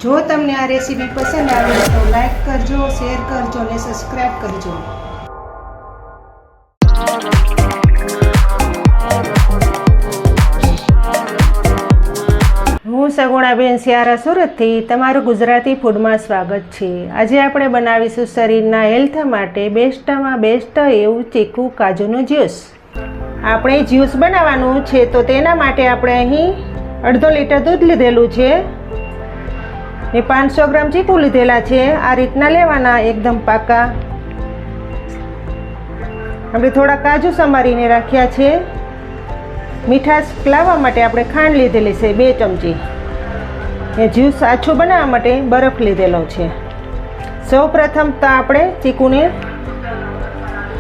જો તમને આ રેસીપી પસંદ આવે તો લાઈક કરજો, શેર કરજો અને સબસ્ક્રાઈબ કરજો. હું સગુણાબેન સિયારા સુરતથી તમારું ગુજરાતી ફૂડમાં સ્વાગત છે. આજે આપણે બનાવીશું શરીરના હેલ્થ માટે બેસ્ટમાં બેસ્ટ એવું ચીકુ કાજુનું જ્યુસ. આપણે જ્યુસ બનાવવાનું છે તો તેના માટે આપણે અહીં 1/2 લીટર દૂધ લીધેલું છે ને 500 ગ્રામ ચીકુ લીધેલા છે. આ રીતના લેવાના, એકદમ પાકા. આપણે થોડા કાજુ સમારીને રાખ્યા છે. મીઠાશ લાવવા માટે આપણે ખાંડ લીધેલી છે 2 ચમચી. એ જ્યુસ આછું બનાવવા માટે બરફ લીધેલો છે. સૌ પ્રથમ તો આપણે ચીકુને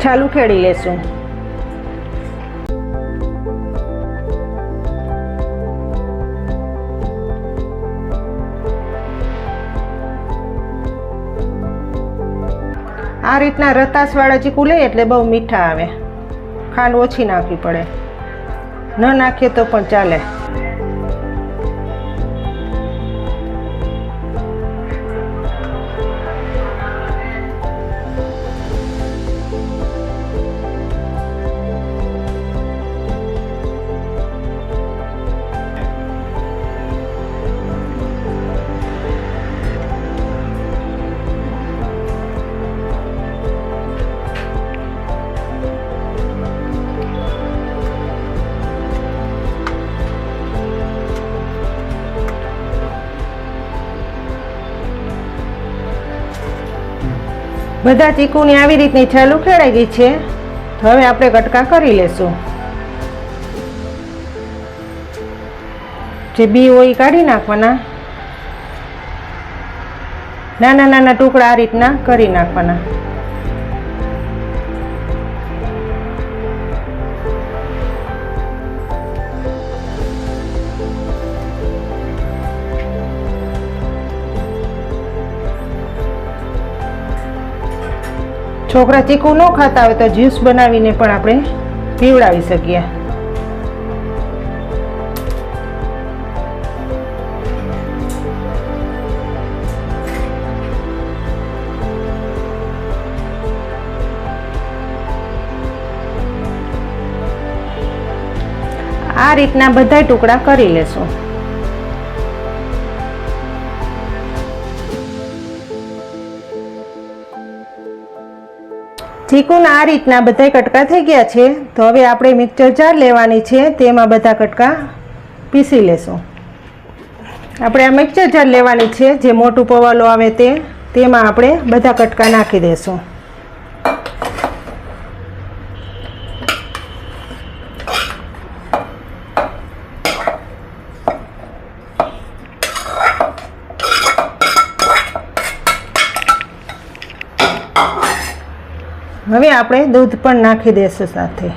છાલું ખેડી લેશું. આ રીતના રતાસવાળા ચીકુ લઈએ એટલે બહુ મીઠા આવે. ખાંડ ઓછી નાખવી પડે, ન નાખીએ તો પણ ચાલે. બધા ચીકુની આવી રીતની છાલું ખેડાઈ ગઈ છે. હવે આપણે કટકા કરી લેશું. જે બી હોય એ કાઢી નાખવાના. નાના નાના ટુકડા આ રીતના કરી નાખવાના. છોકરા ચીકુ ન ખાતા હોય તો જ્યુસ બનાવીને પણ આપણે પીવડાવી શકીએ. આ રીતના બધા ટુકડા કરી લેશું. ચીકુના આ રીતના બધા કટકા થઈ ગયા છે. તો હવે આપણે મિક્સર જાર લેવાની છે, તેમાં બધા કટકા પીસી લેશું. આપણે આ મિક્સર જાર લેવાની છે, જે મોટું પવાલું આવે તેમાં આપણે બધા કટકા નાખી દઈશું. હવે આપણે દૂધ પણ નાખી દઈશું સાથે.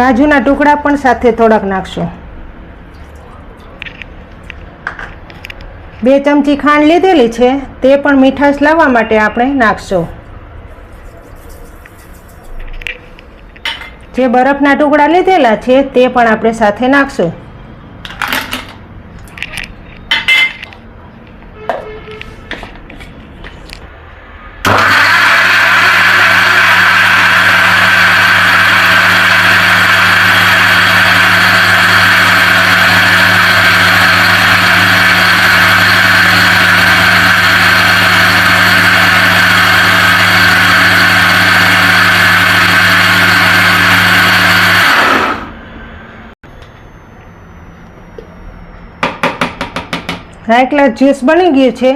કાજુના ટુકડા પણ સાથે થોડાક નાખશું. 2 ચમચી ખાંડ લીધેલી છે, તે પણ મીઠાશ લાવવા માટે આપણે નાખશું. જે બરફના ટુકડા લીધેલા છે તે પણ આપણે સાથે નાખશું. હાઈ ક્લાસ જ્યુસ બની ગયું છે.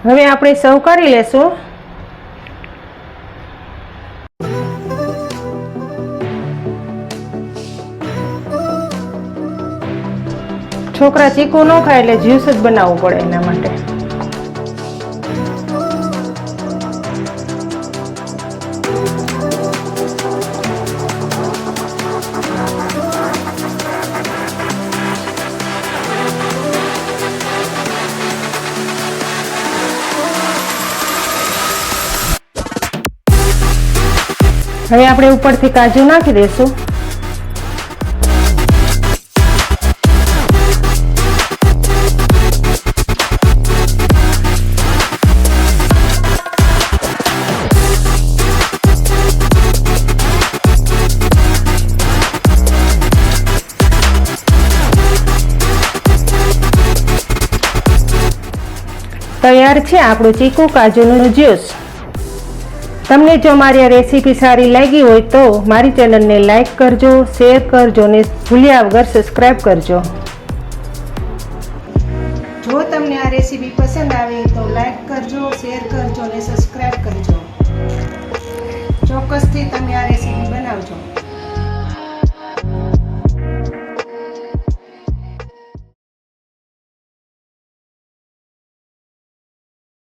હવે આપણે સર્વ કરી લેશું. છોકરા ચીકુ ન ખાય એટલે જ્યુસ જ બનાવવું પડે એના માટે. હવે આપણે ઉપરથી કાજુ નાખી દઈશું. તૈયાર છે આપણું ચીકુ કાજુનું જ્યુસ. તમને જો મારી આ રેસીપી સારી લાગી હોય તો મારી ચેનલને લાઈક કરજો, શેર કરજો અને ભૂલ્યા વગર સબસ્ક્રાઈબ કરજો. જો તમને આ રેસીપી પસંદ આવી તો લાઈક કરજો, શેર કરજો અને સબસ્ક્રાઈબ કરજો. ચોક્કસથી તમે આ રેસીપી બનાવજો.